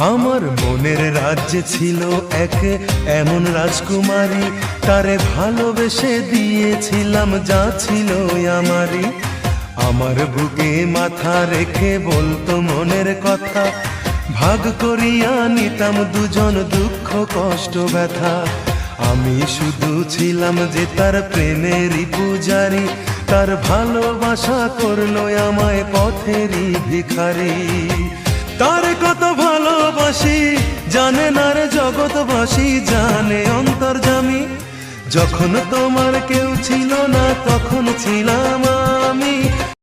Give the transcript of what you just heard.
আমার মনের রাজ্যে ছিল এক এমন রাজকুমারী, তারে ভালোবেসে দিয়েছিলাম যা ছিল আমারই। আমার বুকে মাথা রেখে বলতো মনের কথা, ভাগ করিয়া নিতাম দুজন দুঃখ কষ্ট ব্যথা। আমি শুধু ছিলাম যে তার প্রেমেরই পূজারি, তার ভালোবাসা করলো আমায় পথেরই ভিখারি। তার কত ভালোবাসি জানে না রে জগৎবাসী, জানে অন্তর্যামী। যখন তোমার কেউ ছিল না তখন ছিলাম আমি।